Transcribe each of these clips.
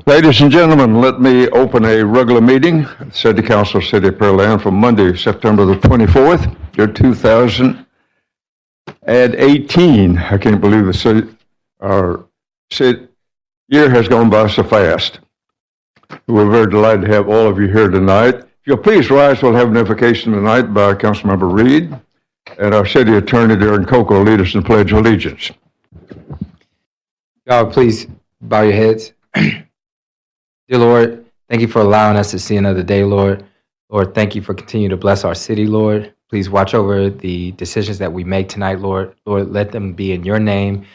Ladies and gentlemen, let me open a regular meeting, City Council, City of Pearland, for Monday, September the 24th, year 2018. I can't believe our year has gone by so fast. We're very delighted to have all of you here tonight. If you'll please rise, we'll have an invocation tonight by Councilmember Reed, and our City Attorney, Darren Coco, will lead us in Pledge of Allegiance. God, please bow your heads. Dear Lord, thank you for allowing us to see another day, Lord. Lord, thank you for continuing to bless our city, Lord. Please watch over the decisions that we make tonight, Lord. Lord, let them be in your name.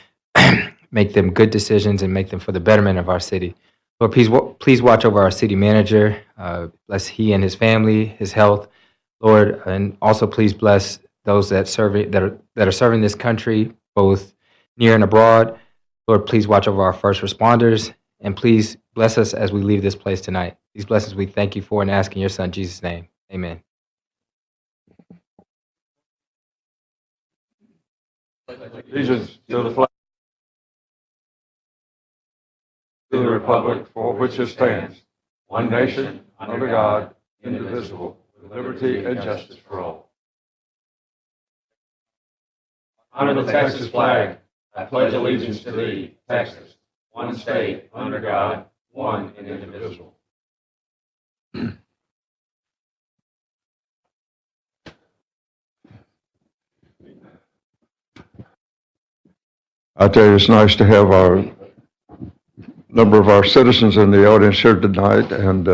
Make them good decisions and make them for the betterment of our city. Lord, please watch over our city manager. Bless he and his family, his health, Lord, and also please bless those that are serving this country, both near and abroad. Lord, please watch over our first responders, and please bless us as we leave this place tonight. These blessings we thank you for and ask in your Son, Jesus' name. Amen. Allegiance to the flag, to the republic for which it stands, one nation, under God, indivisible, with liberty and justice for all. Honor the Texas flag. I pledge allegiance to thee, Texas, one state, under God, one and indivisible. I tell you, it's nice to have our number of our citizens in the audience here tonight, and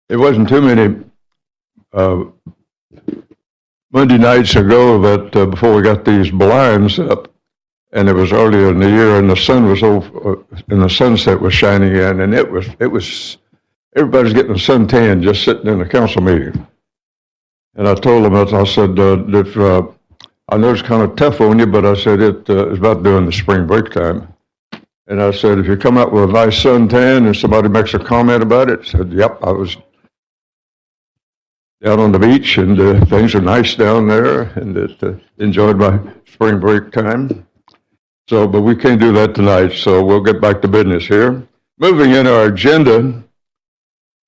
it wasn't too many Monday nights ago that before we got these blinds up, and it was earlier in the year, and the sun was over, and the sunset was shining in, and it was everybody's getting a suntan just sitting in a council meeting. And I told them, I said, I know it's kind of tough on you, but I said it's about during the spring break time. And I said, if you come out with a nice suntan and somebody makes a comment about it, I said, yep, I was down on the beach and things are nice down there, and enjoyed my spring break time. So, but we can't do that tonight, so we'll get back to business here. Moving in our agenda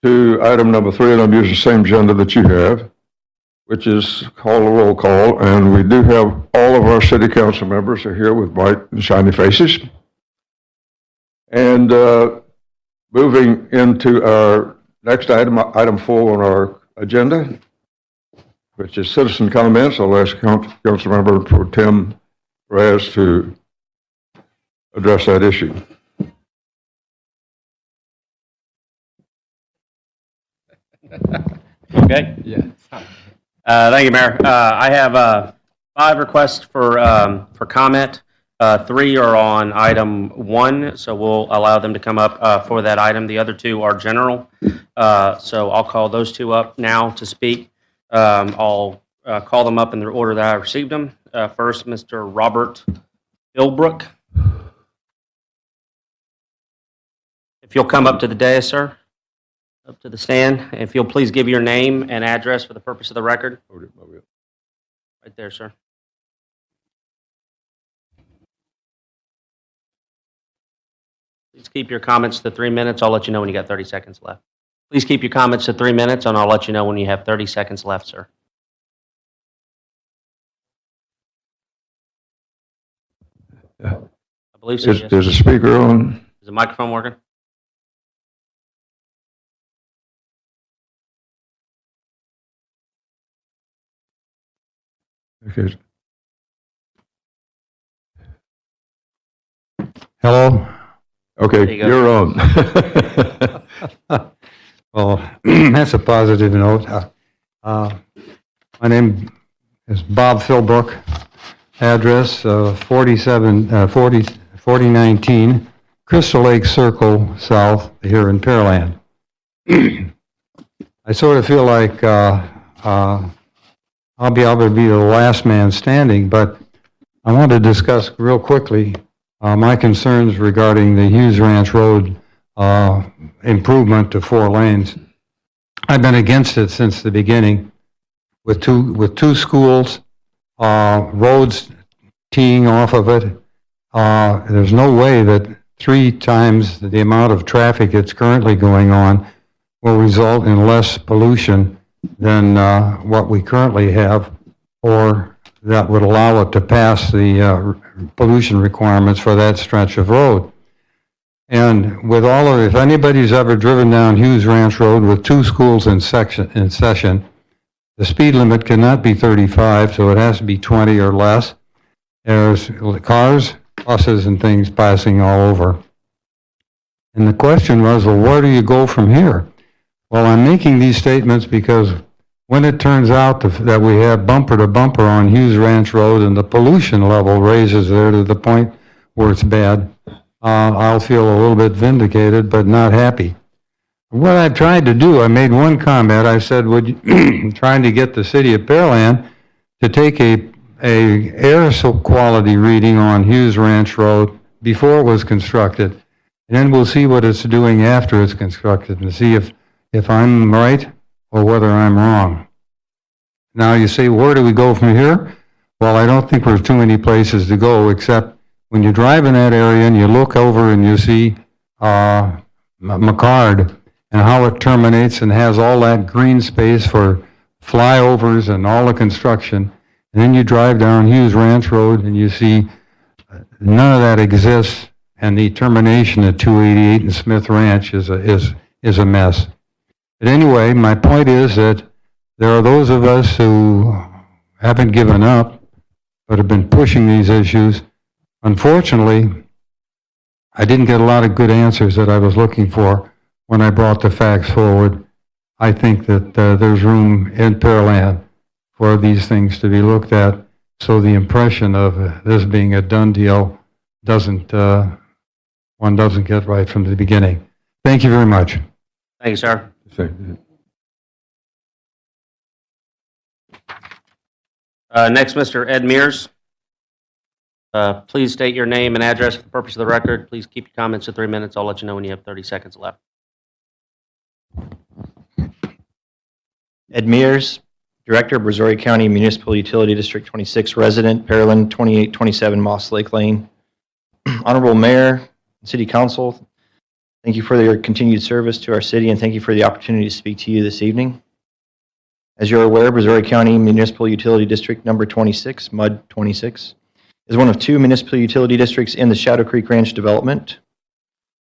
to item number 3, and I'm using the same agenda that you have, which is call a roll call, and we do have all of our city council members are here with bright and shiny faces. And moving into our next item, item 4 on our agenda, which is citizen comments. I'll ask Councilmember Pro Tem Perez to address that issue. Okay. Yeah. Thank you, Mayor. I have 5 requests for comment. 3 are on item 1, so we'll allow them to come up for that item. The other 2 are general, so I'll call those 2 up now to speak. I'll call them up in the order that I received them. First, Mr. Robert Philbrook. If you'll come up to the dais, sir, up to the stand. If you'll please give your name and address for the purpose of the record. Right there, sir. Please keep your comments to 3 minutes. I'll let you know when you got 30 seconds left. Please keep your comments to 3 minutes, and I'll let you know when you have 30 seconds left, sir. Yeah. I believe so. Yes. There's a speaker on. Is the microphone working? Okay. Hello. Okay, you're on. Well, that's a positive note. My name is Bob Philbrook. Address 4019 Crystal Lake Circle South here in Pearland. I sort of feel like I'll be able to be the last man standing, but I want to discuss real quickly my concerns regarding the Hughes Ranch Road improvement to 4 lanes. I've been against it since the beginning, with two schools, roads teeing off of it. There's no way that 3 times the amount of traffic that's currently going on will result in less pollution than what we currently have, or that would allow it to pass the pollution requirements for that stretch of road. And with all of, if anybody's ever driven down Hughes Ranch Road with 2 schools in session, the speed limit cannot be 35, so it has to be 20 or less. There's cars, buses, and things passing all over. And the question was, well, where do you go from here? Well, I'm making these statements because when it turns out that we have bumper to bumper on Hughes Ranch Road and the pollution level raises there to the point where it's bad, I'll feel a little bit vindicated, but not happy. What I tried to do, I made one comment. I said, trying to get the City of Pearland to take a air quality reading on Hughes Ranch Road before it was constructed. And then we'll see what it's doing after it's constructed and see if I'm right or whether I'm wrong. Now you say, where do we go from here? Well, I don't think there's too many places to go, except when you drive in that area and you look over and you see McCard and how it terminates and has all that green space for flyovers and all the construction. And then you drive down Hughes Ranch Road and you see none of that exists, and the termination at 288 and Smith Ranch is a mess. But anyway, my point is that there are those of us who haven't given up, but have been pushing these issues. Unfortunately, I didn't get a lot of good answers that I was looking for when I brought the facts forward. I think that there's room in Pearland for these things to be looked at, so the impression of this being a done deal one doesn't get right from the beginning. Thank you very much. Thank you, sir. Next, Mr. Ed Mears. Please state your name and address for the purpose of the record. Please keep your comments to 3 minutes. I'll let you know when you have 30 seconds left. Ed Mears, Director, Brazoria County Municipal Utility District 26 resident, Pearland, 2827 Moss Lake Lane. Honorable Mayor and City Council, thank you for your continued service to our city, and thank you for the opportunity to speak to you this evening. As you're aware, Brazoria County Municipal Utility District number 26, MUD 26, is one of 2 municipal utility districts in the Shadow Creek Ranch development.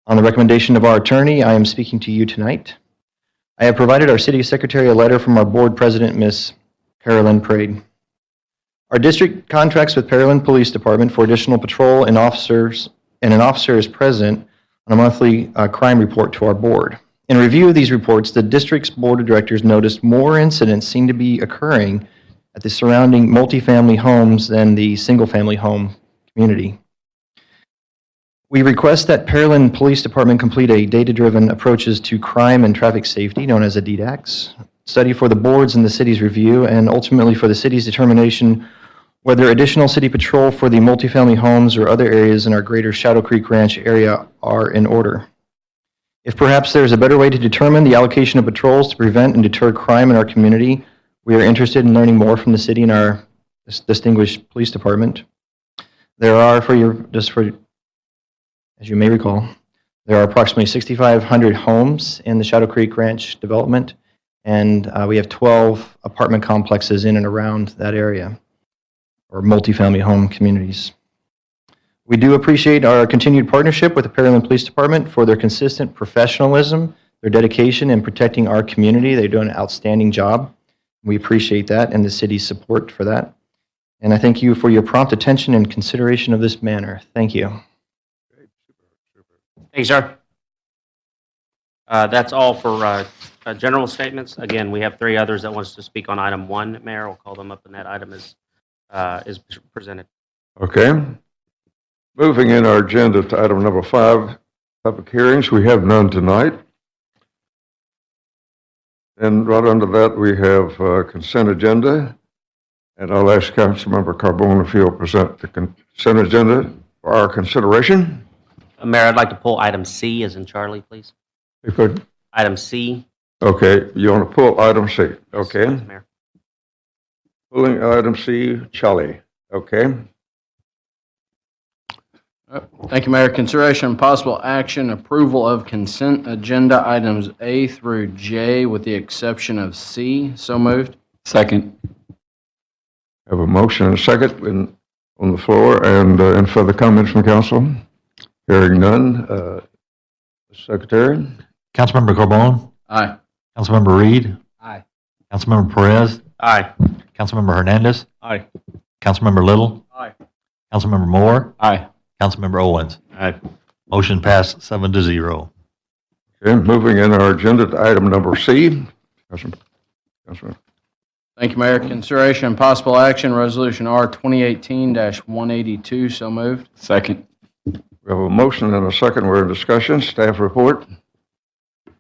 On the recommendation of our attorney, I am speaking to you tonight. I have provided our City Secretary a letter from our Board President, Ms. Carolyn Prade. Our district contracts with Pearland Police Department for additional patrol and officers, and an officer is present on a monthly crime report to our board. In review of these reports, the district's board of directors noticed more incidents seem to be occurring at the surrounding multifamily homes than the single-family home community. We request that Pearland Police Department complete a data-driven approaches to crime and traffic safety, known as a DDAX, study for the board's and the city's review, and ultimately for the city's determination whether additional city patrol for the multifamily homes or other areas in our greater Shadow Creek Ranch area are in order. If perhaps there is a better way to determine the allocation of patrols to prevent and deter crime in our community, we are interested in learning more from the city and our distinguished police department. There are, as you may recall, there are approximately 6,500 homes in the Shadow Creek Ranch development, and we have 12 apartment complexes in and around that area, or multifamily home communities. We do appreciate our continued partnership with the Pearland Police Department for their consistent professionalism, their dedication in protecting our community. They do an outstanding job. We appreciate that and the city's support for that. And I thank you for your prompt attention and consideration of this matter. Thank you. Thank you, sir. That's all for general statements. Again, we have 3 others that wants to speak on item 1. Mayor, we'll call them up when that item is presented. Okay. Moving in our agenda to item number 5, public hearings. We have none tonight. And right under that, we have consent agenda. And I'll ask Councilmember Carbone if he'll present the consent agenda for our consideration. Mayor, I'd like to pull item C as in Charlie, please. You could. Item C. Okay, you want to pull item C. Okay. Yes, Mayor. Pulling item C, Charlie. Okay. Thank you, Mayor. Consideration and possible action, approval of consent agenda items A through J with the exception of C. So moved. Second. Have a motion and a second on the floor, and any further comments from council? Hearing none. Secretary? Councilmember Carbone, Aye. Councilmember Reed, Aye. Councilmember Perez, Aye. Councilmember Hernandez, Aye. Councilmember Little, Aye. Councilmember Moore, Aye. Councilmember Owens. Aye. Motion passed 7-0. Okay, moving in our agenda to item number C. Councilman. Thank you, Mayor. Consideration and possible action, Resolution R 2018-182. So moved. Second. We have a motion and a second. We're in discussion. Staff report.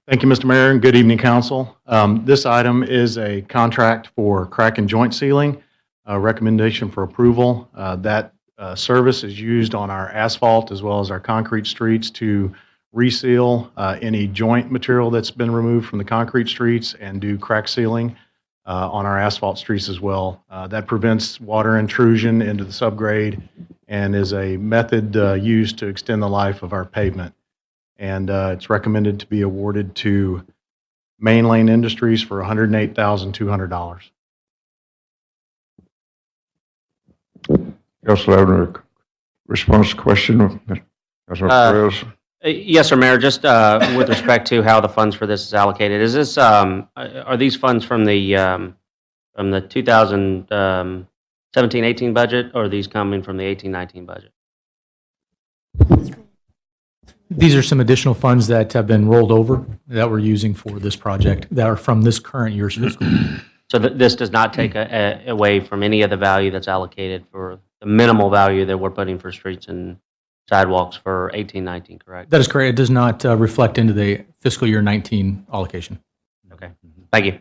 Thank you, Mr. Mayor, and good evening, council. This item is a contract for crack and joint sealing, a recommendation for approval. That service is used on our asphalt as well as our concrete streets to reseal any joint material that's been removed from the concrete streets and do crack sealing on our asphalt streets as well. That prevents water intrusion into the subgrade and is a method used to extend the life of our pavement. And it's recommended to be awarded to Main Lane Industries for $108,200. Council have a response question? Councilor Perez? Yes, sir, Mayor. Just with respect to how the funds for this is allocated, is this are these funds from the 2017-18 budget, or are these coming from the 18-19 budget? These are some additional funds that have been rolled over that we're using for this project that are from this current year's fiscal year. So this does not take away from any of the value that's allocated for the minimal value that we're putting for streets and sidewalks for 18-19, correct? That is correct. It does not reflect into the fiscal year 19 allocation. Okay. Thank you.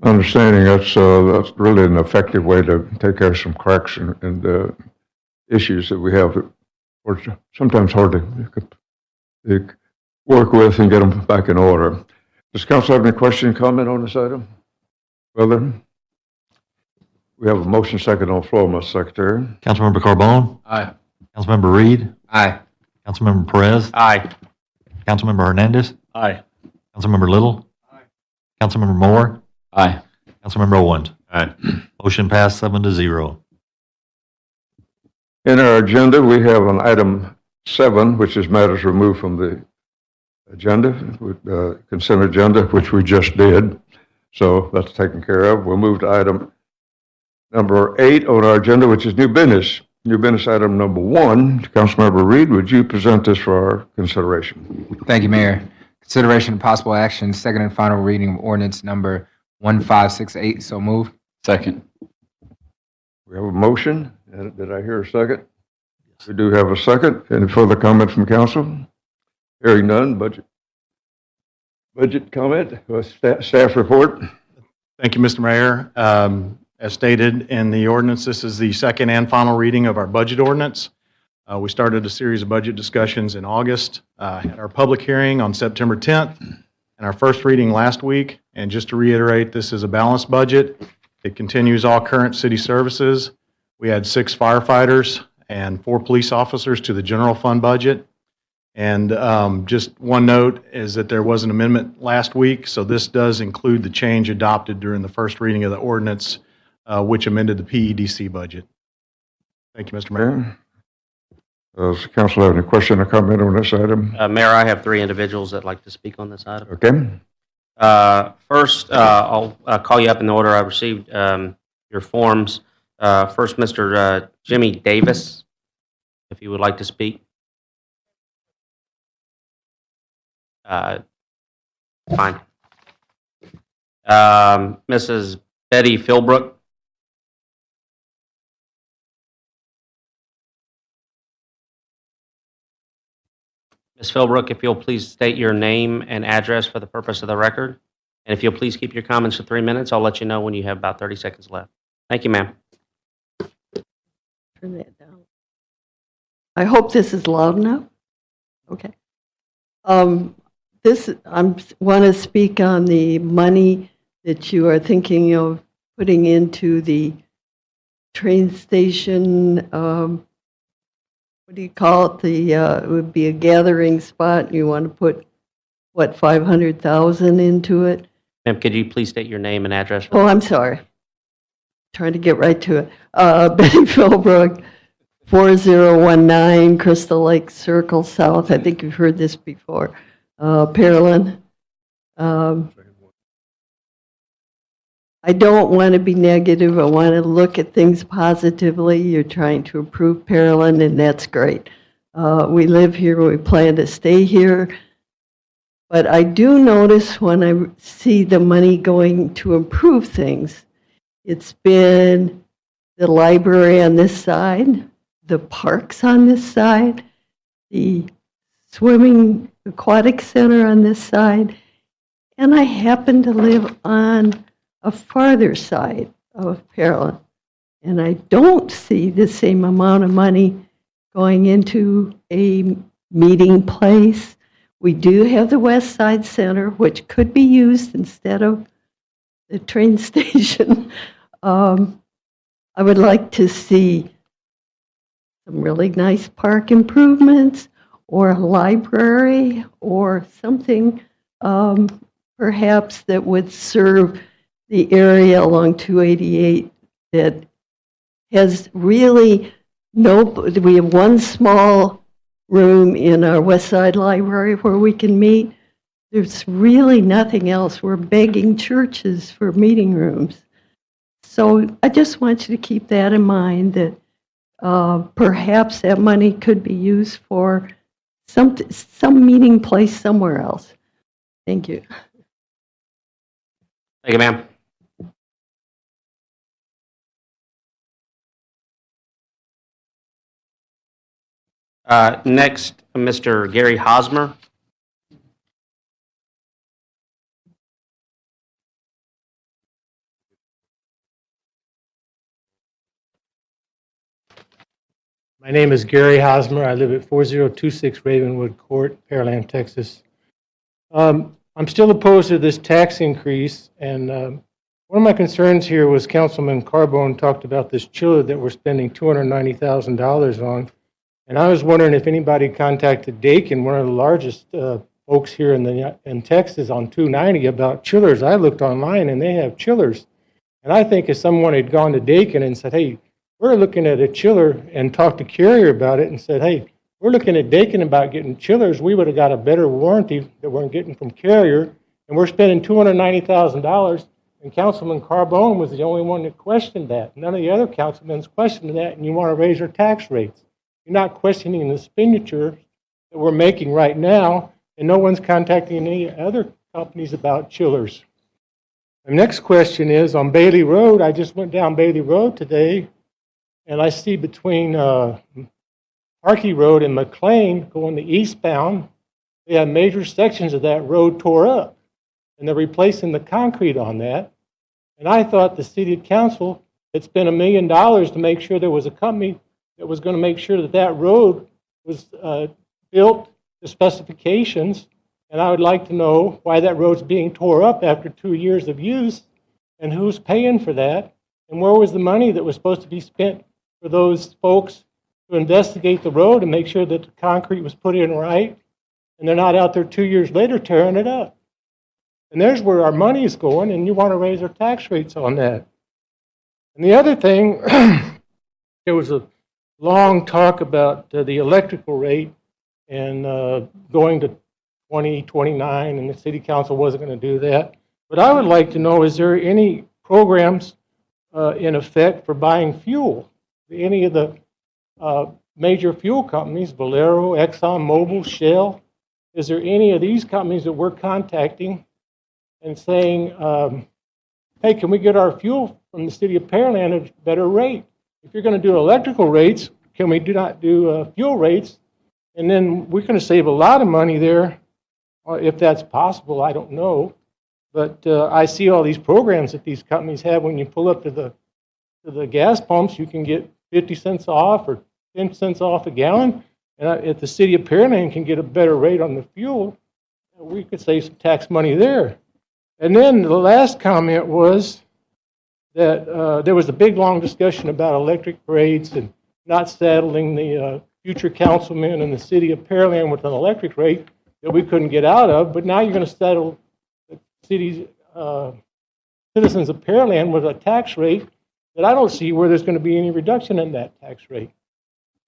Understanding that's really an effective way to take care of some cracks and issues that we have that are sometimes hard to work with and get them back in order. Does council have any question, comment on this item? Well then, we have a motion second on the floor, Mr. Secretary. Councilmember Carbone, Aye. Councilmember Reed, Aye. Councilmember Perez, Aye. Councilmember Hernandez, Aye. Councilmember Little, Councilmember Moore, Aye. Councilmember Owens. Aye. Motion passed 7-0. In our agenda, we have an item 7, which is matters removed from the agenda, consent agenda, which we just did. So that's taken care of. We'll move to item number 8 on our agenda, which is new business. New business item number 1. Councilmember Reed, would you present this for our consideration? Thank you, Mayor. Consideration and possible action, second and final reading of ordinance number 1568. So moved. Second. We have a motion. Did I hear a second? We do have a second. Any further comment from council? Hearing none. Budget comment. Staff report. Thank you, Mr. Mayor. As stated in the ordinance, this is the second and final reading of our budget ordinance. We started a series of budget discussions in August, had our public hearing on September 10th, and our first reading last week. And just to reiterate, this is a balanced budget. It continues all current city services. We had 6 firefighters and 4 police officers to the general fund budget. And just one note is that there was an amendment last week, so this does include the change adopted during the first reading of the ordinance, which amended the PEDC budget. Thank you, Mr. Mayor. Does council have any question or comment on this item? Mayor, I have 3 individuals that like to speak on this item. Okay. First, I'll call you up in the order I received your forms. First, Mr. Jimmy Davis, if you would like to speak. Fine. Mrs. Betty Philbrook. Ms. Philbrook, if you'll please state your name and address for the purpose of the record. And if you'll please keep your comments to 3 minutes, I'll let you know when you have about 30 seconds left. Thank you, ma'am. Turn that down. I hope this is loud enough. Okay. I want to speak on the money that you are thinking of putting into the train station what do you call it? It would be a gathering spot. You want to put, what, 500,000 into it? Ma'am, could you please state your name and address? For Oh, I'm sorry. Trying to get right to it. Betty Philbrook, 4019 Crystal Lake Circle South. I think you've heard this before. Pearland. I don't want to be negative. I want to look at things positively. You're trying to improve Pearland, and that's great. We live here. We plan to stay here. But I do notice when I see the money going to improve things, it's been the library on this side, the parks on this side, the swimming aquatic center on this side, and I happen to live on a farther side of Pearland, and I don't see the same amount of money going into a meeting place. We do have the West Side Center, which could be used instead of the train station. I would like to see some really nice park improvements or a library or something perhaps that would serve the area along 288 that has really we have one small room in our West Side Library where we can meet. There's really nothing else. We're begging churches for meeting rooms. So I just want you to keep that in mind, that perhaps that money could be used for some meeting place somewhere else. Thank you. Thank you, ma'am. Next, Mr. Gary Hosmer. My name is Gary Hosmer. I live at 4026 Ravenwood Court, Pearland, Texas. I'm still opposed to this tax increase, and one of my concerns here was Councilman Carbone talked about this chiller that we're spending $290,000 on, and I was wondering if anybody contacted Dakin, one of the largest folks here in Texas, on 290 about chillers. I looked online, and they have chillers, and I think if someone had gone to Dakin and said, hey, we're looking at a chiller, and talked to Carrier about it and said, hey, we're looking at Dakin about getting chillers, we would have got a better warranty that we're getting from Carrier, and we're spending $290,000, and Councilman Carbone was the only one that questioned that. None of the other councilmen questioned that, and you want to raise our tax rates. You're not questioning the expenditure that we're making right now, and no one's contacting any other companies about chillers. The next question is on Bailey Road. I just went down Bailey Road today, and I see between Harkey Road and McLean going the eastbound, they have major sections of that road tore up, and they're replacing the concrete on that. And I thought the city council had spent $1 million to make sure there was a company that was going to make sure that that road was built to specifications. And I would like to know why that road's being tore up after 2 years of use, and who's paying for that, and where was the money that was supposed to be spent for those folks to investigate the road and make sure that the concrete was put in right, and they're not out there 2 years later tearing it up. And there's where our money is going, and you want to raise our tax rates on that. And the other thing, there was a long talk about the electrical rate and going to 2029, and the city council wasn't going to do that. But I would like to know, is there any programs in effect for buying fuel? Any of the major fuel companies, Valero, Exxon, Mobil, Shell, is there any of these companies that we're contacting and saying, hey, can we get our fuel from the city of Pearland at a better rate? If you're going to do electrical rates, can we not do fuel rates? And then we're going to save a lot of money there, if that's possible, I don't know. But I see all these programs that these companies have. When you pull up to the gas pumps, you can get 50 cents off or 10 cents off a gallon. And if the city of Pearland can get a better rate on the fuel, we could save some tax money there. And then the last comment was that there was a big, long discussion about electric rates and not saddling the future councilmen in the city of Pearland with an electric rate that we couldn't get out of, but now you're going to settle the city's citizens of Pearland with a tax rate that I don't see where there's going to be any reduction in that tax rate.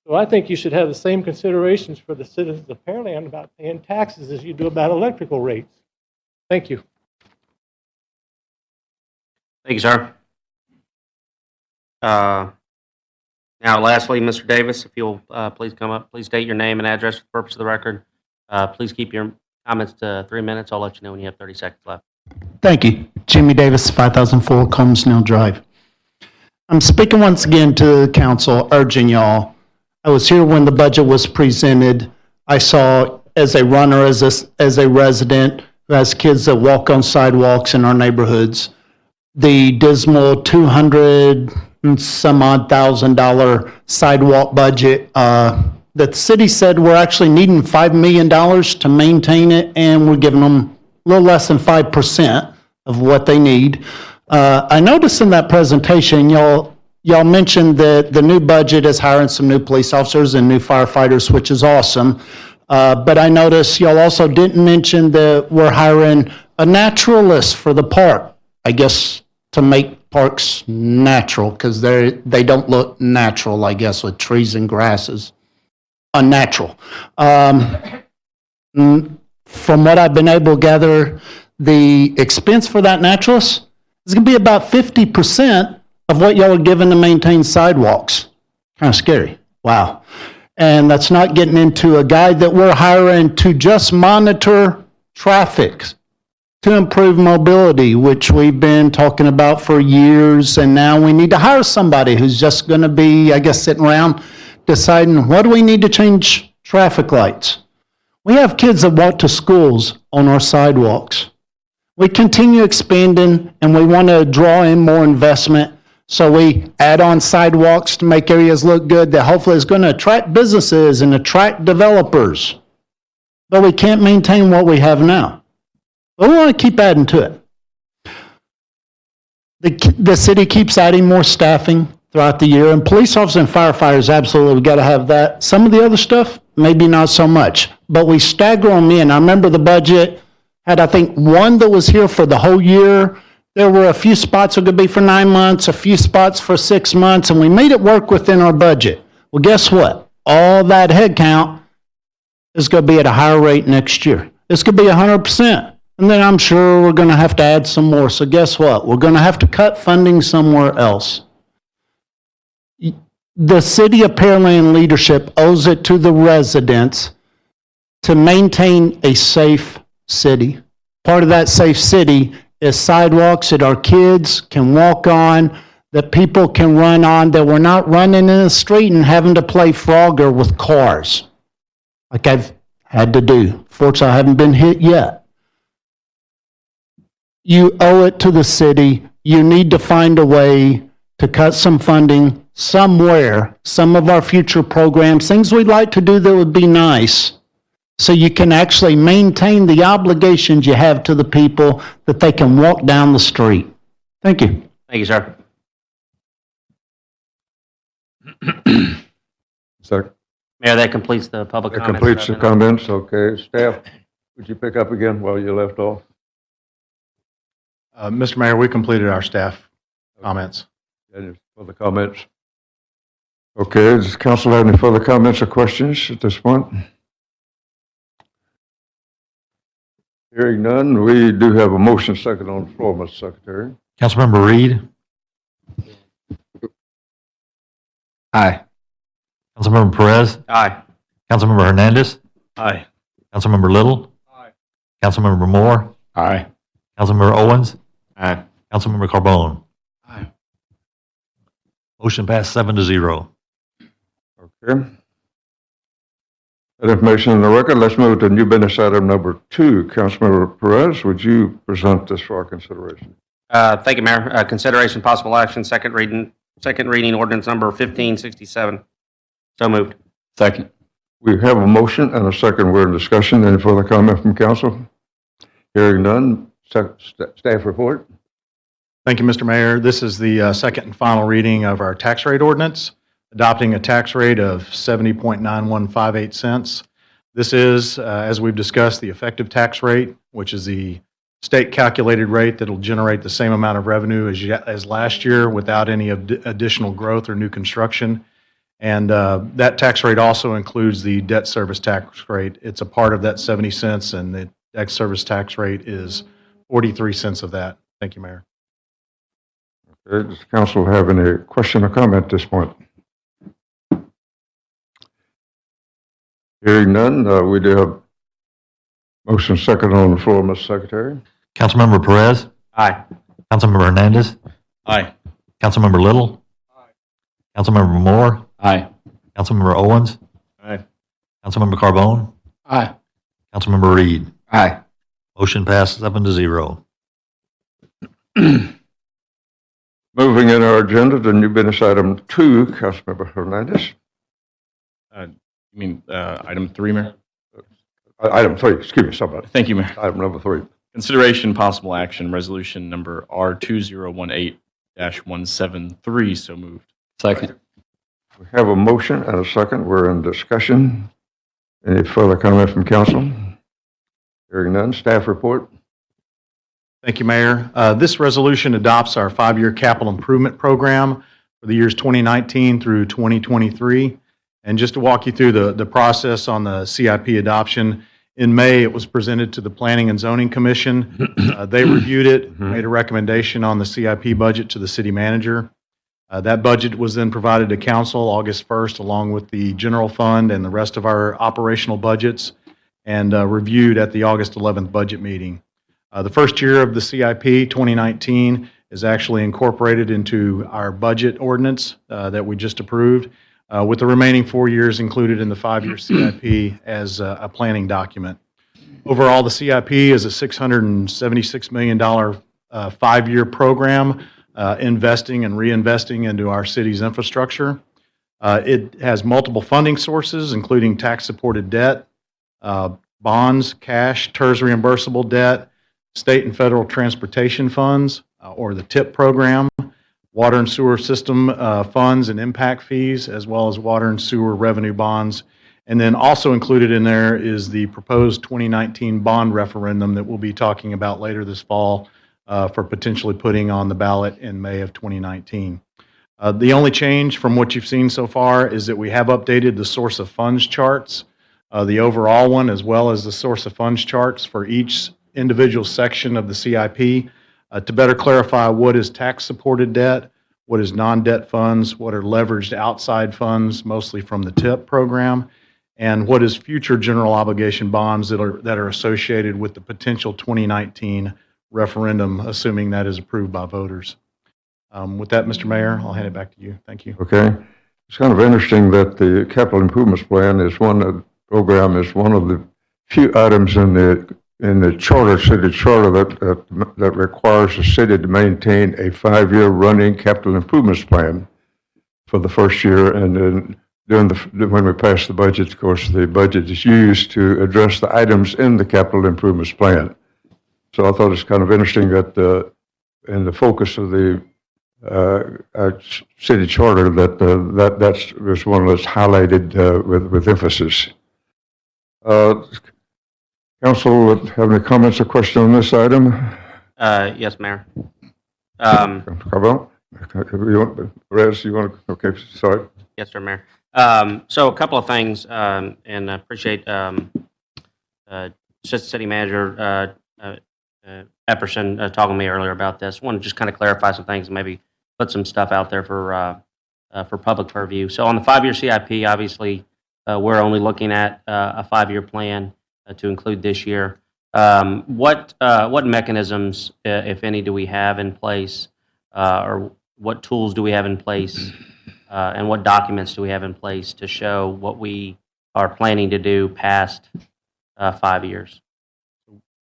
So I think you should have the same considerations for the citizens of Pearland about paying taxes as you do about electrical rates. Thank you. Thank you, sir. Now, lastly, Mr. Davis, if you'll please come up, please state your name and address for the purpose of the record. Please keep your comments to 3 minutes. I'll let you know when you have 30 seconds left. Thank you. Jimmy Davis, 5004 Colmsnell Drive. I'm speaking once again to the council, urging y'all. I was here when the budget was presented. I saw, as a runner, as a resident who has kids that walk on sidewalks in our neighborhoods, the dismal $200 and some odd $1,000 sidewalk budget that the city said we're actually needing $5 million to maintain it, and we're giving them a little less than 5% of what they need. I noticed in that presentation, y'all mentioned that the new budget is hiring some new police officers and new firefighters, which is awesome. But I noticed y'all also didn't mention that we're hiring a naturalist for the park, I guess to make parks natural, because they don't look natural, I guess, with trees and grasses. Unnatural. From what I've been able to gather, the expense for that naturalist is going to be about 50% of what y'all are given to maintain sidewalks. Kind of scary. Wow. And that's not getting into a guy that we're hiring to just monitor traffic, to improve mobility, which we've been talking about for years. And now we need to hire somebody who's just going to be, I guess, sitting around deciding, what do we need to change traffic lights? We have kids that walk to schools on our sidewalks. We continue expanding, and we want to draw in more investment. So we add on sidewalks to make areas look good that hopefully is going to attract businesses and attract developers. But we can't maintain what we have now. But we want to keep adding to it. The city keeps adding more staffing throughout the year, and police officers and firefighters, absolutely, we got to have that. Some of the other stuff, maybe not so much, but we stagger them in. I remember the budget had, I think, one that was here for the whole year. There were a few spots that could be for 9 months, a few spots for 6 months, and we made it work within our budget. Well, guess what? All that headcount is going to be at a higher rate next year. It's going to be 100%. And then I'm sure we're going to have to add some more. So guess what? We're going to have to cut funding somewhere else. The City of Pearland leadership owes it to the residents to maintain a safe city. Part of that safe city is sidewalks that our kids can walk on, that people can run on, that we're not running in the street and having to play Frogger with cars, like I've had to do. Fortunately, I haven't been hit yet. You owe it to the city. You need to find a way to cut some funding somewhere, some of our future programs, things we'd like to do that would be nice, so you can actually maintain the obligations you have to the people, that they can walk down the street. Thank you. Thank you, sir. Second. Mayor, that completes the public That comments. completes the comments. Okay. Staff, would you pick up again while you left off? Mr. Mayor, we completed our staff comments. Any further comments? Okay. Does council have any further comments or questions at this point? Hearing none, we do have a motion second on the floor, Mr. Secretary. Councilmember Reed. Aye. Councilmember Perez. Aye. Councilmember Hernandez. Aye. Councilmember Little. Aye. Councilmember Moore. Aye. Councilmember Owens. Aye. Councilmember Carbone. Aye. Motion passed 7-0. Okay. That information in the record. Let's move to new business item number 2. Councilmember Perez, would you present this for our consideration? Thank you, Mayor. Consideration possible action, second reading ordinance number 1567. So moved. Second. We have a motion and a second. We're in discussion. Any further comment from council? Hearing none. Staff report. Thank you, Mr. Mayor. This is the second and final reading of our tax rate ordinance. adopting a tax rate of 70.9158 cents. This is, as we've discussed, the effective tax rate, which is the state calculated rate that will generate the same amount of revenue as last year without any additional growth or new construction. And that tax rate also includes the debt service tax rate. It's a part of that 70 cents, and the debt service tax rate is 43 cents of that. Thank you, Mayor. Okay, does the council have any question or comment at this point? Hearing none, we do have motion second on the floor, Mr. Secretary. Councilmember Perez. Aye. Councilmember Hernandez. Aye. Councilmember Little. Councilmember Moore. Aye. Councilmember Owens. Aye. Councilmember Carbone. Aye. Councilmember Reed. Aye. Motion passed 7-0. Moving in our agenda to new business item 2, Councilmember Hernandez. You mean item 3, Mayor? Item 3, excuse me, somebody. Thank you, Mayor. Item number 3. Consideration possible action, resolution number R2018-173, so moved. Second. We have a motion and a second. We're in discussion. Any further comment from council? Hearing none, staff report. Thank you, Mayor. This resolution adopts our 5-year capital improvement program for the years 2019 through 2023. And just to walk you through the process on the CIP adoption, in May, it was presented to the Planning and Zoning Commission. They reviewed it, made a recommendation on the CIP budget to the city manager. That budget was then provided to council August 1st, along with the general fund and the rest of our operational budgets, and reviewed at the August 11th budget meeting. The first year of the CIP, 2019, is actually incorporated into our budget ordinance that we just approved, with the remaining 4 years included in the 5-year CIP as a planning document. Overall, the CIP is a $676 million 5-year program investing and reinvesting into our city's infrastructure. It has multiple funding sources, including tax-supported debt, bonds, cash, TERS reimbursable debt, state and federal transportation funds, or the TIP program, water and sewer system funds and impact fees, as well as water and sewer revenue bonds. And then also included in there is the proposed 2019 bond referendum that we'll be talking about later this fall for potentially putting on the ballot in May of 2019. The only change from what you've seen so far is that we have updated the source of funds charts, the overall one, as well as the source of funds charts for each individual section of the CIP to better clarify what is tax-supported debt, what is non-debt funds, what are leveraged outside funds, mostly from the TIP program, and what is future general obligation bonds that are associated with the potential 2019 referendum, assuming that is approved by voters. With that, Mr. Mayor, I'll hand it back to you. Thank you. Okay. It's kind of interesting that the capital improvements plan is one of the few items in the city charter that requires the city to maintain a 5-year running capital improvements plan for the first year, and then when we pass the budget, of course, the budget is used to address the items in the capital improvements plan. So I thought it's kind of interesting that in the focus of the city charter that was one that's highlighted with emphasis. Council, have any comments or questions on this item? Yes, Mayor. Carbone? Perez, you want to? Okay, sorry. Yes, sir, Mayor. So a couple of things, and I appreciate Assistant City Manager Epperson talking to me earlier about this. I want to just kind of clarify some things and maybe put some stuff out there for public purview. So on the 5-year CIP, obviously, we're only looking at a 5-year plan to include this year. What mechanisms, if any, do we have in place, or what tools do we have in place, and what documents do we have in place to show what we are planning to do past 5 years?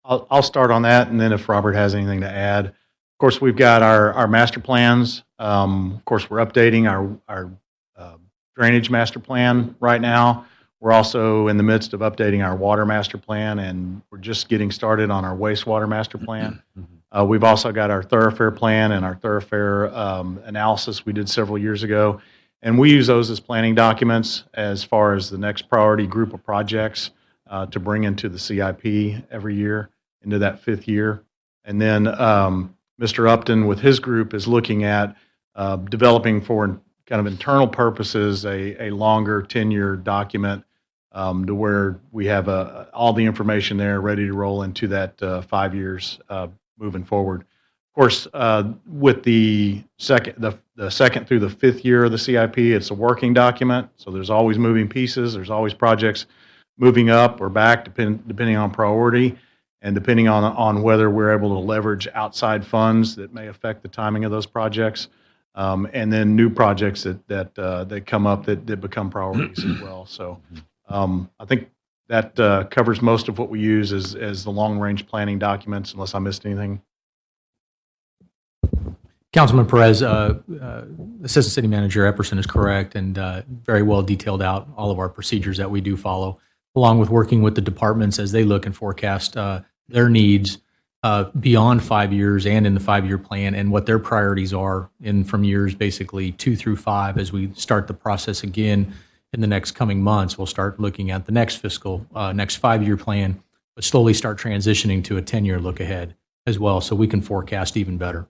I'll start on that, and then if Robert has anything to add. Of course, we've got our master plans. Of course, we're updating our drainage master plan right now. We're also in the midst of updating our water master plan, and we're just getting started on our wastewater master plan. We've also got our thoroughfare plan and our thoroughfare analysis we did several years ago. And we use those as planning documents as far as the next priority group of projects to bring into the CIP every year, into that fifth year. And then Mr. Upton with his group is looking at developing for kind of internal purposes a longer 10-year document to where we have all the information there ready to roll into that 5 years moving forward. Of course, with the second through the fifth year of the CIP, it's a working document, so there's always moving pieces. There's always projects moving up or back, depending on priority and depending on whether we're able to leverage outside funds that may affect the timing of those projects, and then new projects that come up that become priorities as well. So I think that covers most of what we use as the long-range planning documents, unless I missed anything. Councilman Perez, Assistant City Manager Epperson is correct and very well detailed out all of our procedures that we do follow, along with working with the departments as they look and forecast their needs beyond 5 years and in the 5-year plan and what their priorities are from years basically 2 through 5. As we start the process again in the next coming months, we'll start looking at the next next 5-year plan, but slowly start transitioning to a 10-year look ahead as well so we can forecast even better.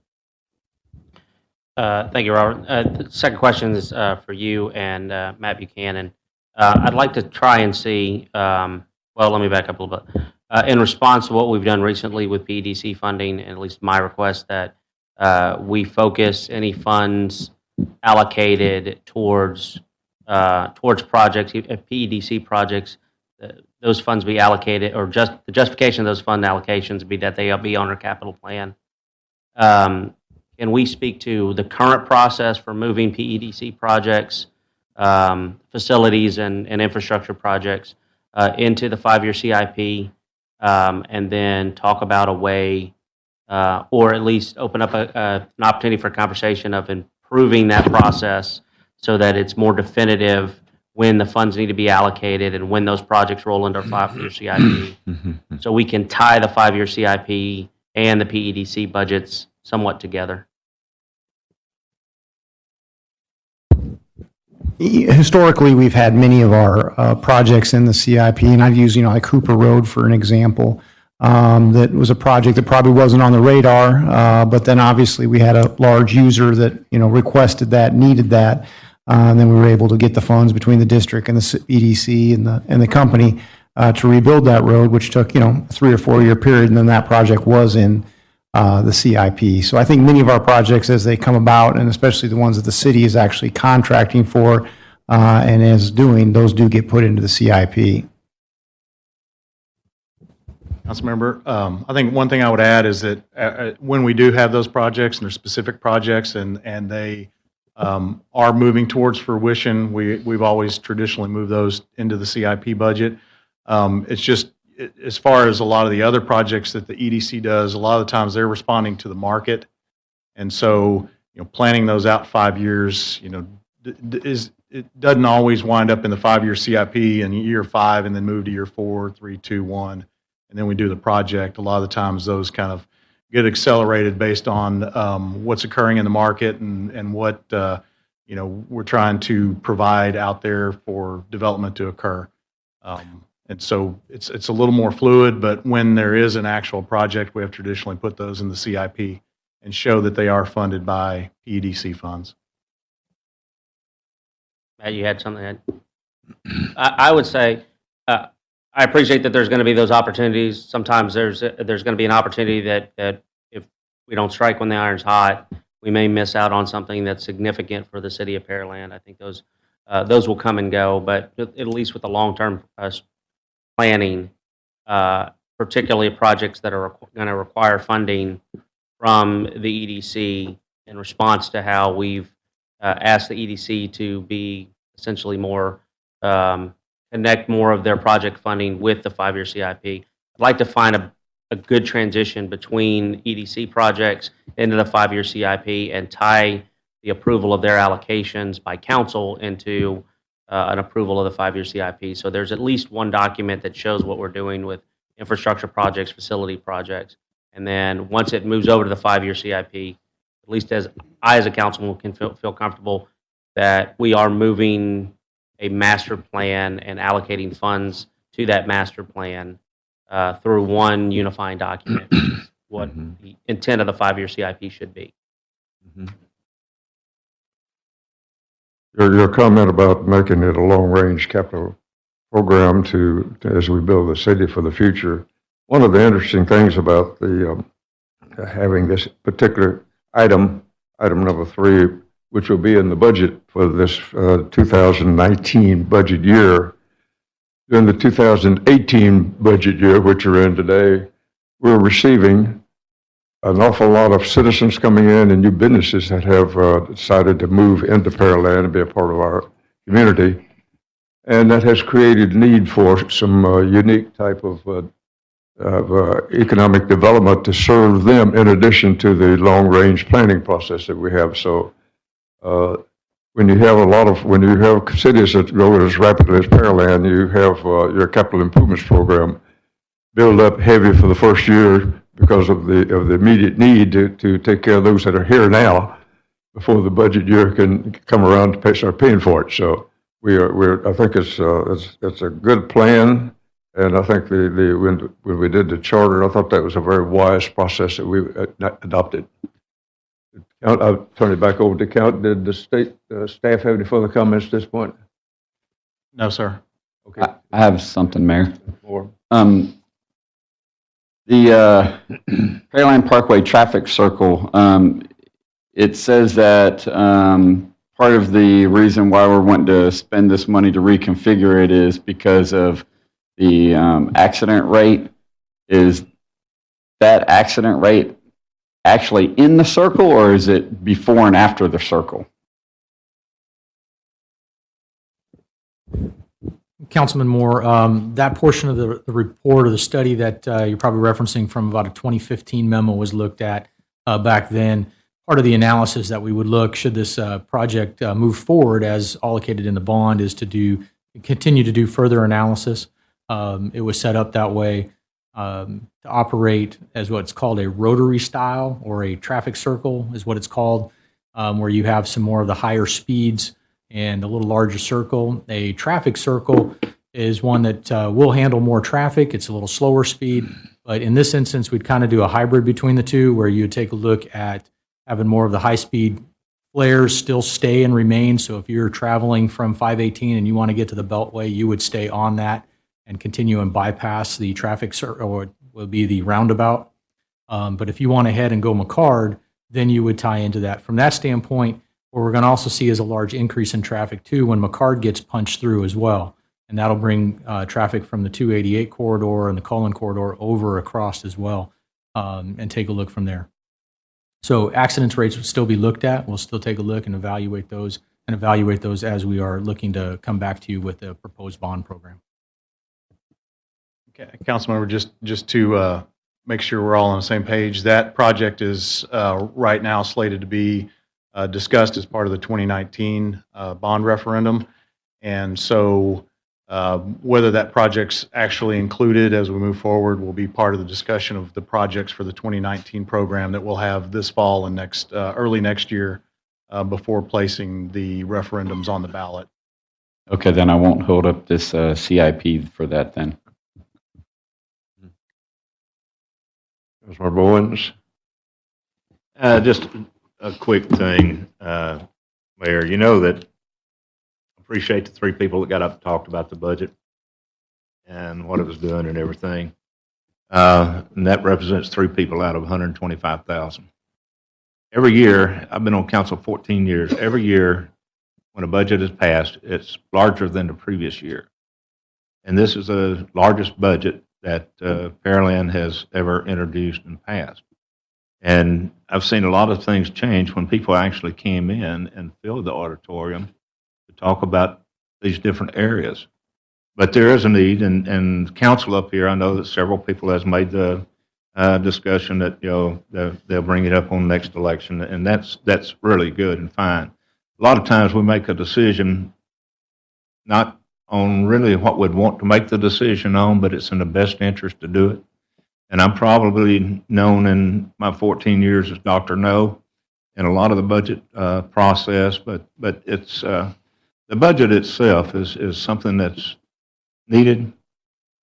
Thank you, Robert. The second question is for you and Matt Buchanan. I'd like to try and see, well, let me back up a little bit. In response to what we've done recently with PEDC funding, and at least my request that we focus any funds allocated towards projects, PEDC projects, those funds be allocated, or just the justification of those fund allocations be that they be on our capital plan. Can we speak to the current process for moving PEDC projects, facilities, and infrastructure projects into the 5-year CIP, and then talk about a way, or at least open up an opportunity for conversation of improving that process so that it's more definitive when the funds need to be allocated and when those projects roll into our 5-year CIP, so we can tie the 5-year CIP and the PEDC budgets somewhat together. Historically, we've had many of our projects in the CIP, and I've used, like Cooper Road for an example. That was a project that probably wasn't on the radar, but then obviously we had a large user that, requested that, needed that, and then we were able to get the funds between the district and the EDC and the company to rebuild that road, which took, a 3 or 4 year period, and then that project was in the CIP. So I think many of our projects as they come about, and especially the ones that the city is actually contracting for and is doing, those do get put into the CIP. Councilmember, I think one thing I would add is that when we do have those projects, and they're specific projects, and they are moving towards fruition, we've always traditionally moved those into the CIP budget. It's just, as far as a lot of the other projects that the EDC does, a lot of the times they're responding to the market. And so, planning those out 5 years, it doesn't always wind up in the 5-year CIP in year 5 and then move to year 4, 3, 2, 1. And then we do the project. A lot of the times those kind of get accelerated based on what's occurring in the market and what, we're trying to provide out there for development to occur. And so it's a little more fluid, but when there is an actual project, we have traditionally put those in the CIP and show that they are funded by PEDC funds. Matt, you had something to add? I would say I appreciate that there's going to be those opportunities. Sometimes there's going to be an opportunity that if we don't strike when the iron's hot, we may miss out on something that's significant for the city of Pearland. I think those will come and go, but at least with the long-term planning, particularly projects that are going to require funding from the EDC in response to how we've asked the EDC to be essentially more, connect more of their project funding with the 5-year CIP. I'd like to find a good transition between EDC projects into the 5-year CIP and tie the approval of their allocations by council into an approval of the 5-year CIP. So there's at least one document that shows what we're doing with infrastructure projects, facility projects. And then once it moves over to the 5-year CIP, at least as I, as a councilman, can feel comfortable, that we are moving a master plan and allocating funds to that master plan through one unifying document, which is what the intent of the 5-year CIP should be. Your comment about making it a long-range capital program as we build the city for the future. One of the interesting things about the having this particular item number 3, which will be in the budget for this 2019 budget year. During the 2018 budget year, which we're in today, we're receiving an awful lot of citizens coming in and new businesses that have decided to move into Pearland and be a part of our community. And that has created need for some unique type of economic development to serve them in addition to the long-range planning process that we have. So when you have cities that grow as rapidly as Pearland, you have your capital improvements program build up heavy for the first year because of the immediate need to take care of those that are here now before the budget year can come around to start paying for it. So I think it's a good plan. And I think when we did the charter, I thought that was a very wise process that we adopted. I'll turn it back over to Count. Did the state staff have any further comments at this point? No, sir. Okay. I have something, Mayor. Or The Pearland Parkway traffic circle, it says that part of the reason why we're wanting to spend this money to reconfigure it is because of the accident rate. Is that accident rate actually in the circle, or is it before and after the circle? Councilman Moore, that portion of the report or the study that you're probably referencing from about a 2015 memo was looked at back then. Part of the analysis that we would look, should this project move forward as allocated in the bond, is to continue to do further analysis. It was set up that way to operate as what's called a rotary style, or a traffic circle is what it's called, where you have some more of the higher speeds and a little larger circle. A traffic circle is one that will handle more traffic. It's a little slower speed. But in this instance, we'd kind of do a hybrid between the two, where you would take a look at having more of the high-speed flares still stay and remain. So if you're traveling from 518 and you want to get to the Beltway, you would stay on that and continue and bypass the traffic circle, or will be the roundabout. But if you want to head and go McCard, then you would tie into that. From that standpoint, what we're going to also see is a large increase in traffic too when McCard gets punched through as well. And that'll bring traffic from the 288 corridor and the Cullen corridor over across as well, and take a look from there. So accidents rates will still be looked at. We'll still take a look and evaluate those as we are looking to come back to you with the proposed bond program. Okay, Councilmember, just to make sure we're all on the same page, that project is right now slated to be discussed as part of the 2019 bond referendum. And so whether that project's actually included as we move forward will be part of the discussion of the projects for the 2019 program that we'll have this fall and early next year before placing the referendums on the ballot. Okay, then I won't hold up this CIP for that then. Councilmember Owens. Just a quick thing, Mayor. You know that I appreciate the 3 people that got up and talked about the budget and what it was doing and everything. And that represents 3 people out of 125,000. Every year, I've been on council 14 years, every year when a budget is passed, it's larger than the previous year. And this is the largest budget that Pearland has ever introduced and passed. And I've seen a lot of things change when people actually came in and filled the auditorium to talk about these different areas. But there is a need, and council up here, I know that several people has made the discussion that, you know, they'll bring it up on the next election, and that's really good and fine. A lot of times we make a decision not on really what we'd want to make the decision on, but it's in the best interest to do it. And I'm probably known in my 14 years as Dr. No, in a lot of the budget process, but it's the budget itself is something that's needed,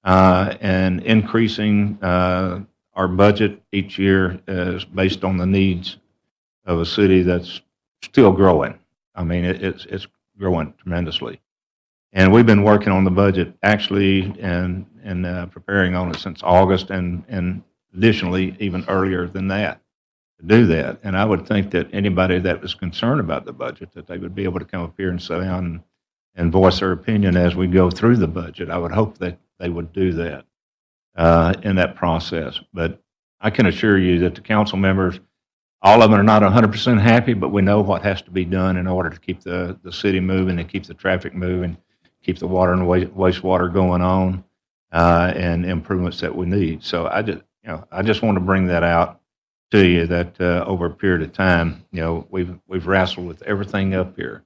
and increasing our budget each year is based on the needs of a city that's still growing. I mean, it's growing tremendously. And we've been working on the budget actually and preparing on it since August and additionally even earlier than that to do that. And I would think that anybody that was concerned about the budget, that they would be able to come up here and sit down and voice their opinion as we go through the budget. I would hope that they would do that in that process. But I can assure you that the council members, all of them are not 100% happy, but we know what has to be done in order to keep the city moving and keep the traffic moving, keep the water and wastewater going on, and improvements that we need. So I just want to bring that out to you that over a period of time, we've wrestled with everything up here,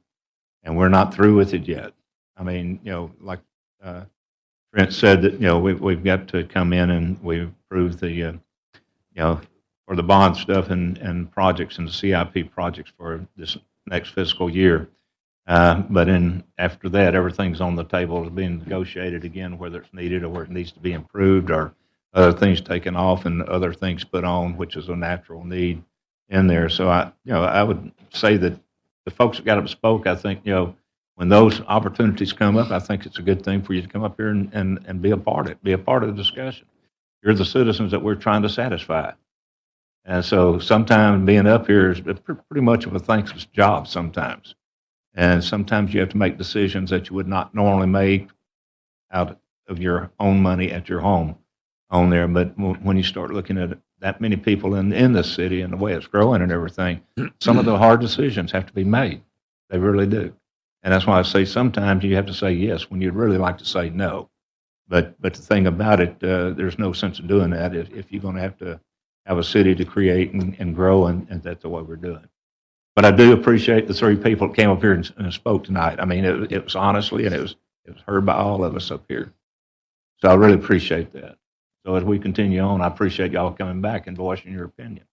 and we're not through with it yet. I mean, like Trent said, that we've got to come in and we've approved the for the bond stuff and projects and the CIP projects for this next fiscal year. But after that, everything's on the table, is being negotiated again, whether it's needed or where it needs to be improved, or other things taken off and other things put on, which is a natural need in there. So I would say that the folks that got up and spoke, I think, when those opportunities come up, I think it's a good thing for you to come up here and be a part of it, be a part of the discussion. You're the citizens that we're trying to satisfy. And so sometimes being up here is pretty much of a thankless job sometimes. And sometimes you have to make decisions that you would not normally make out of your own money at your home on there. But when you start looking at that many people in this city and the way it's growing and everything, some of the hard decisions have to be made. They really do. And that's why I say sometimes you have to say yes when you'd really like to say no. But the thing about it, there's no sense in doing that if you're going to have a city to create and grow, and that's the way we're doing. But I do appreciate the three people that came up here and spoke tonight. I mean, it was honestly, and it was heard by all of us up here. So I really appreciate that. So as we continue on, I appreciate y'all coming back and voicing your opinion,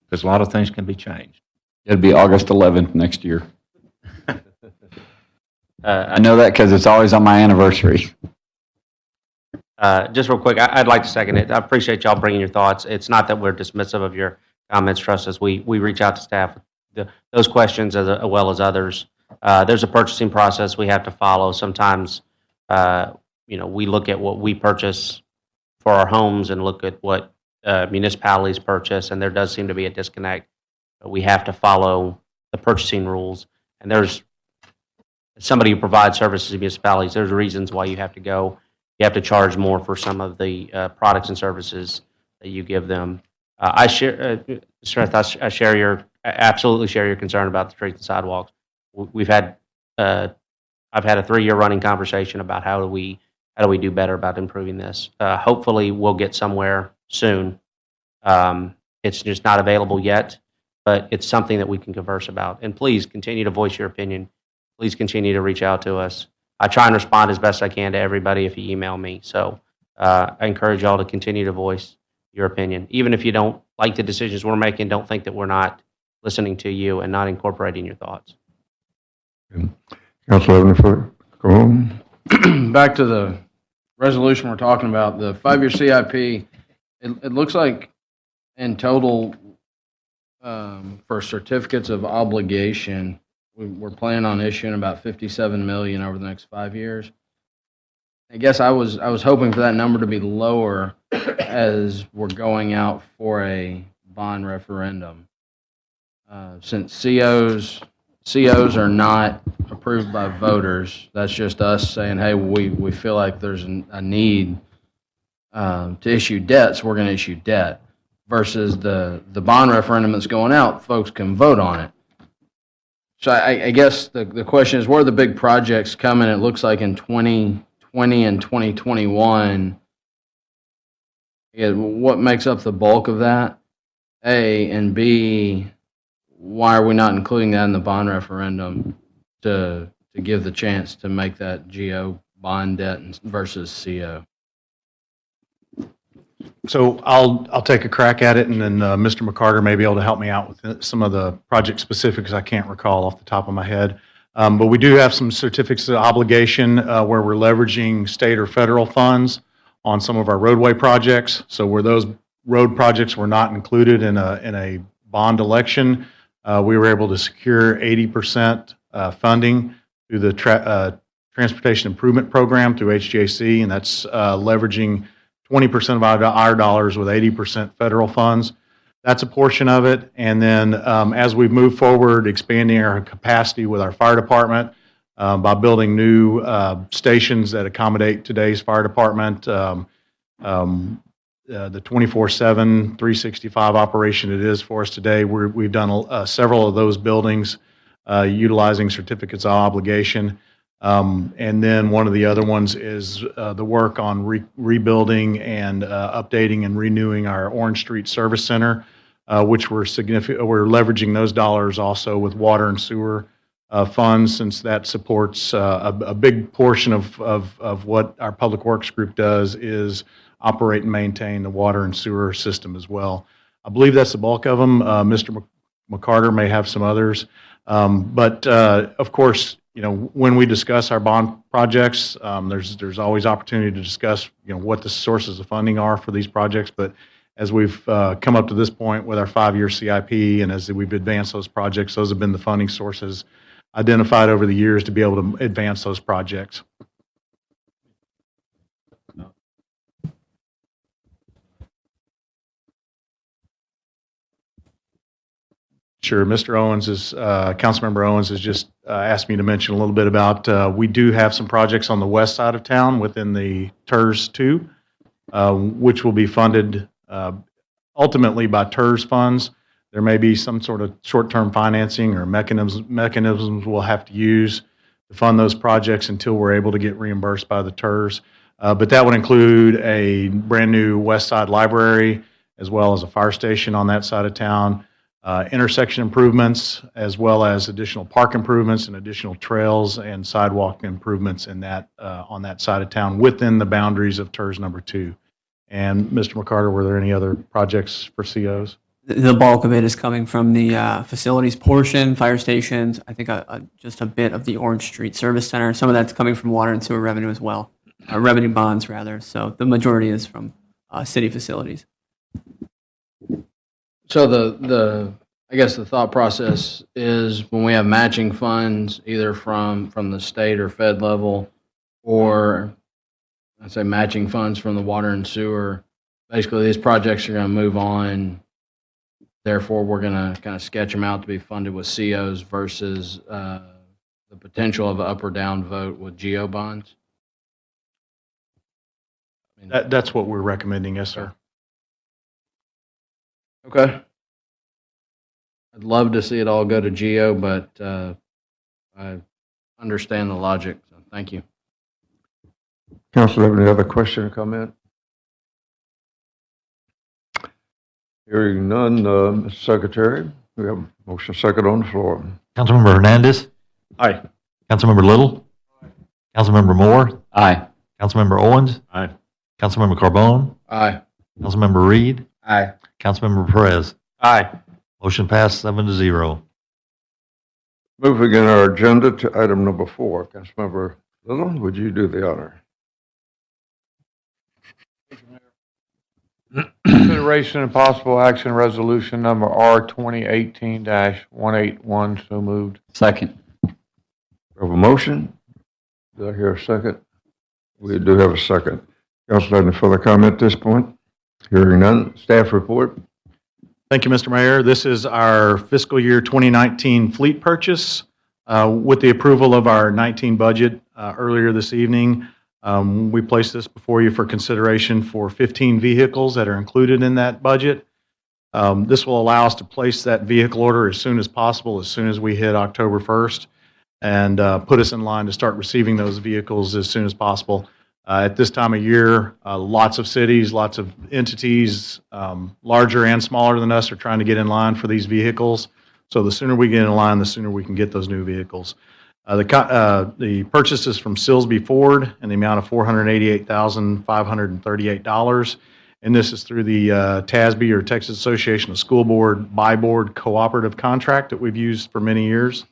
because a lot of things can be changed. It'll be August 11th next year. I know that because it's always on my anniversary. Just real quick, I'd like to second it. I appreciate y'all bringing your thoughts. It's not that we're dismissive of your comments. Trust us, we reach out to staff with those questions as well as others. There's a purchasing process we have to follow. Sometimes, we look at what we purchase for our homes and look at what municipalities purchase, and there does seem to be a disconnect. But we have to follow the purchasing rules, and there's somebody who provides services to municipalities. There's reasons why you have to go. You have to charge more for some of the products and services that you give them. I absolutely share your concern about the streets and sidewalks. I've had a 3-year running conversation about how do we do better about improving this. Hopefully, we'll get somewhere soon. It's just not available yet, but it's something that we can converse about. And please continue to voice your opinion. Please continue to reach out to us. I try and respond as best I can to everybody if you email me. So I encourage y'all to continue to voice your opinion. Even if you don't like the decisions we're making, don't think that we're not listening to you and not incorporating your thoughts. Councilor Evanford, go on. Back to the resolution we're talking about, the 5-year CIP, it looks like in total for certificates of obligation, we're planning on issuing about $57 million over the next 5 years. I guess I was hoping for that number to be lower as we're going out for a bond referendum. Since COs are not approved by voters, that's just us saying, hey, we feel like there's a need to issue debt, so we're going to issue debt. Versus the bond referendum that's going out, folks can vote on it. So I guess the question is, where are the big projects coming? It looks like in 2020 and 2021. What makes up the bulk of that? A, and B, why are we not including that in the bond referendum to give the chance to make that GO bond debt versus CO? So I'll take a crack at it, and then Mr. McCarter may be able to help me out with some of the project specifics I can't recall off the top of my head. But we do have some certificates of obligation where we're leveraging state or federal funds on some of our roadway projects. So where those road projects were not included in a bond election, we were able to secure 80% funding through the Transportation Improvement Program through HGAC, and that's leveraging 20% of our dollars with 80% federal funds. That's a portion of it. And then as we move forward, expanding our capacity with our fire department by building new stations that accommodate today's fire department, the 24/7, 365 operation it is for us today. We've done several of those buildings utilizing certificates of obligation. And then one of the other ones is the work on rebuilding and updating and renewing our Orange Street Service Center, which we're leveraging those dollars also with water and sewer funds, since that supports a big portion of what our Public Works group does is operate and maintain the water and sewer system as well. I believe that's the bulk of them. Mr. McCarter may have some others. But of course, when we discuss our bond projects, there's always opportunity to discuss, what the sources of funding are for these projects. But as we've come up to this point with our 5-year CIP, and as we've advanced those projects, those have been the funding sources identified over the years to be able to advance those projects. Sure. Councilmember Owens has just asked me to mention a little bit about, we do have some projects on the west side of town within the TERS 2, which will be funded ultimately by TERS funds. There may be some sort of short-term financing or mechanisms we'll have to use to fund those projects until we're able to get reimbursed by the TERS. But that would include a brand-new west side library, as well as a fire station on that side of town. Intersection improvements, as well as additional park improvements and additional trails and sidewalk improvements in that on that side of town within the boundaries of TERS number 2. And Mr. McCarter, were there any other projects for COs? The bulk of it is coming from the facilities portion, fire stations, I think just a bit of the Orange Street Service Center. Some of that's coming from water and sewer revenue as well, revenue bonds rather. So the majority is from city facilities. So I guess the thought process is when we have matching funds, either from the state or Fed level, or I'd say matching funds from the water and sewer, basically these projects are going to move on. Therefore, we're going to kind of sketch them out to be funded with COs versus the potential of an up or down vote with GO bonds. That's what we're recommending, yes, sir. Okay. I'd love to see it all go to GO, but I understand the logic, so thank you. Council, have any other question or comment? Hearing none, Mr. Secretary, we have a motion second on the floor. Councilmember Hernandez. Aye. Councilmember Little. Councilmember Moore. Aye. Councilmember Owens. Aye. Councilmember Carbone. Aye. Councilmember Reed. Aye. Councilmember Perez. Aye. Motion passed 7-0. Moving in our agenda to item number 4. Councilmember Little, would you do the honor? Consideration and possible action resolution number R 2018-181. So moved. Second. We have a motion. Do I hear a second? We do have a second. Council, any further comment at this point? Hearing none. Staff report. Thank you, Mr. Mayor. This is our fiscal year 2019 fleet purchase. With the approval of our 19 budget earlier this evening, we placed this before you for consideration for 15 vehicles that are included in that budget. This will allow us to place that vehicle order as soon as possible, as soon as we hit October 1st, and put us in line to start receiving those vehicles as soon as possible. At this time of year, lots of cities, lots of entities, larger and smaller than us, are trying to get in line for these vehicles. So the sooner we get in line, the sooner we can get those new vehicles. The purchase is from Silsby Ford in the amount of $488,538, and this is through the TASB, or Texas Association of School Board Bi-Board Cooperative Contract that we've used for many years.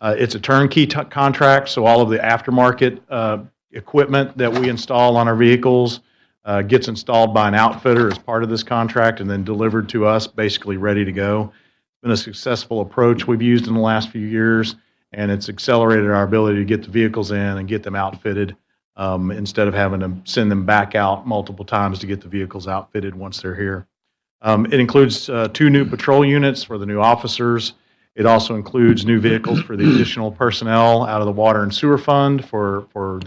It's a turnkey contract, so all of the aftermarket equipment that we install on our vehicles gets installed by an outfitter as part of this contract and then delivered to us, basically ready to go. It's been a successful approach we've used in the last few years, and it's accelerated our ability to get the vehicles in and get them outfitted instead of having to send them back out multiple times to get the vehicles outfitted once they're here. It includes 2 new patrol units for the new officers. It also includes new vehicles for the additional personnel out of the Water and Sewer Fund for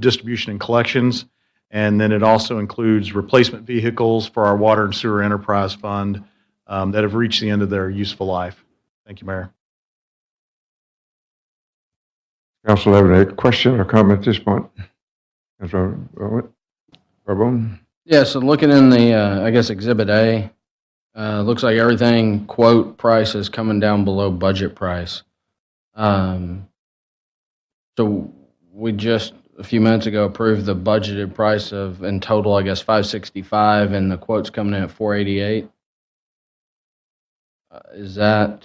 distribution and collections. And then it also includes replacement vehicles for our Water and Sewer Enterprise Fund that have reached the end of their useful life. Thank you, Mayor. Council have any question or comment at this point? Councilor Carbone? Yeah, so looking in the, I guess, Exhibit A, looks like everything, quote, price is coming down below budget price. So we just, a few minutes ago, approved the budgeted price of, in total, I guess, $565, and the quote's coming in at $488. Is that,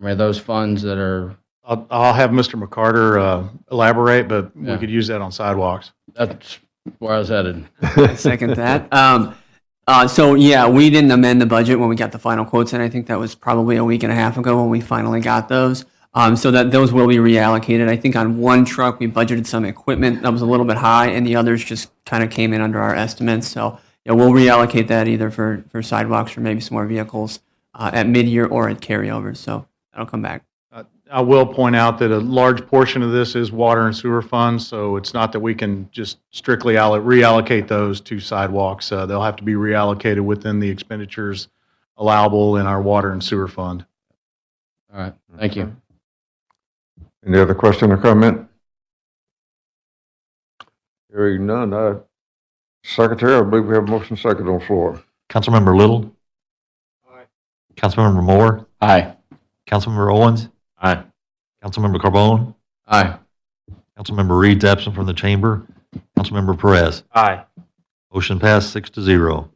I mean, those funds that are... I'll have Mr. McCarter elaborate, but we could use that on sidewalks. That's where I was headed. I second that. So yeah, we didn't amend the budget when we got the final quotes, and I think that was probably a week and a half ago when we finally got those. So that those will be reallocated. I think on one truck we budgeted some equipment that was a little bit high, and the others just kind of came in under our estimates. So yeah, we'll reallocate that either for sidewalks or maybe some more vehicles at mid-year or at carryovers. So that'll come back. I will point out that a large portion of this is water and sewer funds, so it's not that we can just strictly reallocate those to sidewalks. They'll have to be reallocated within the expenditures allowable in our water and sewer fund. All right, thank you. Any other question or comment? Hearing none, Secretary, I believe we have a motion second on the floor. Councilmember Little? Aye. Councilmember Moore? Aye. Councilmember Owens? Aye. Councilmember Carbone? Aye. Councilmember Reed's absent from the chamber. Councilmember Perez? Aye. Motion passed 6-0.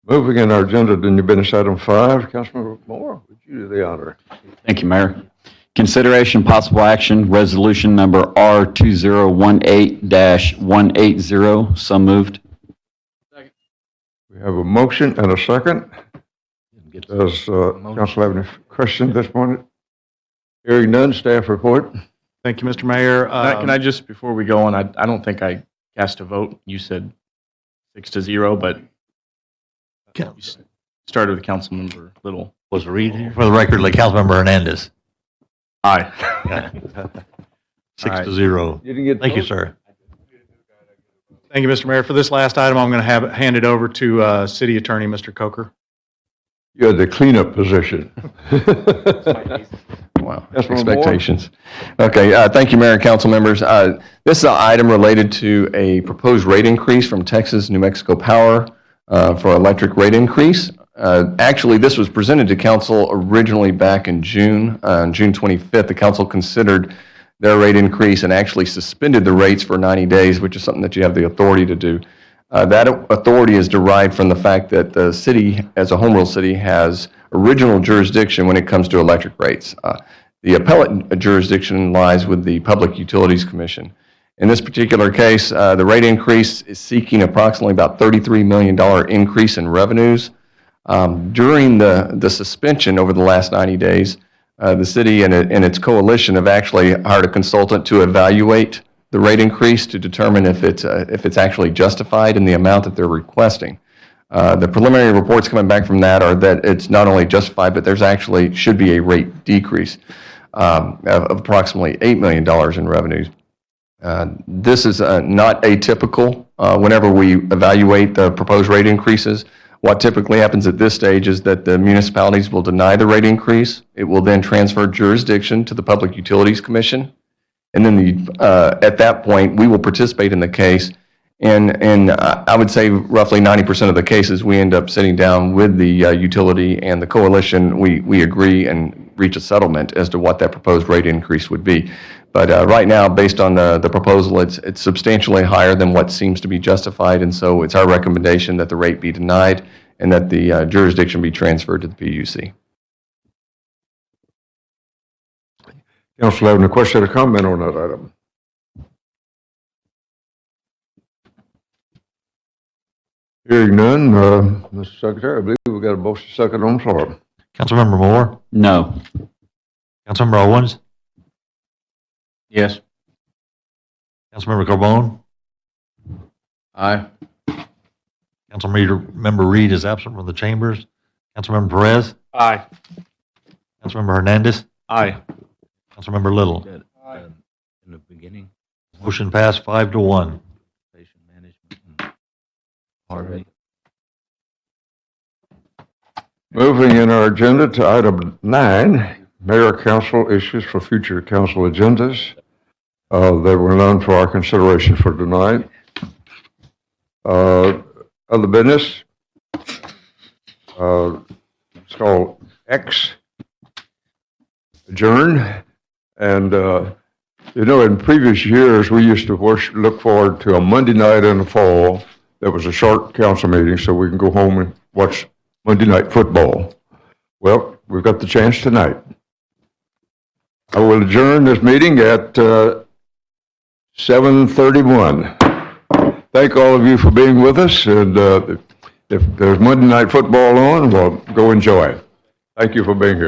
Moving in our agenda to new business item 5, Councilmember Moore, would you do the honor? Thank you, Mayor. Consideration possible action, resolution number R2018-180. So moved. We have a motion and a second. Does council have any questions this morning? Hearing none, staff report. Thank you, Mr. Mayor. Can I just, before we go on, I don't think I cast a vote. You said 6-0, but you started with Councilmember Little. Was Reed here? For the record, like Councilmember Hernandez. Aye. 6-0. You didn't get Thank you, sir. Thank you, Mr. Mayor. For this last item, I'm going to hand it over to City Attorney, Mr. Coker. You had the cleanup position. Wow, Councilman expectations. Okay, thank you, Mayor and council members. This is an item related to a proposed rate increase from Texas New Mexico Power for electric rate increase. Actually, this was presented to council originally back in June. On June 25th, the council considered their rate increase and actually suspended the rates for 90 days, which is something that you have the authority to do. That authority is derived from the fact that the city, as a home rule city, has original jurisdiction when it comes to electric rates. The appellate jurisdiction lies with the Public Utilities Commission. In this particular case, the rate increase is seeking approximately about $33 million increase in revenues. During the suspension over the last 90 days, the city and its coalition have actually hired a consultant to evaluate the rate increase to determine if it's actually justified in the amount that they're requesting. The preliminary reports coming back from that are that it's not only justified, but there's actually should be a rate decrease of approximately $8 million in revenues. This is not atypical whenever we evaluate the proposed rate increases. What typically happens at this stage is that the municipalities will deny the rate increase. It will then transfer jurisdiction to the Public Utilities Commission. And then at that point, we will participate in the case. And I would say roughly 90% of the cases, we end up sitting down with the utility and the coalition. We agree and reach a settlement as to what that proposed rate increase would be. But right now, based on the proposal, it's substantially higher than what seems to be justified, and so it's our recommendation that the rate be denied and that the jurisdiction be transferred to the PUC. Council have any question or comment on that item? Hearing none, Mr. Secretary, I believe we've got a motion second on the floor. Councilmember Moore? No. Councilmember Owens? Yes. Councilmember Carbone? Aye. Councilmember Reed is absent from the chambers. Councilmember Perez? Aye. Councilmember Hernandez? Aye. Councilmember Little? In the beginning, Motion passed 5-1. patient management. Harvey. Moving in our agenda to item 9, Mayor Council issues for future council agendas. There were none for our consideration for tonight. Other business? It's called X. Adjourn. And, in previous years, we used to look forward to a Monday night in the fall that was a short council meeting so we can go home and watch Monday Night Football. Well, we've got the chance tonight. I will adjourn this meeting at 7:31. Thank all of you for being with us, and if there's Monday Night Football on, well, go enjoy it. Thank you for being here.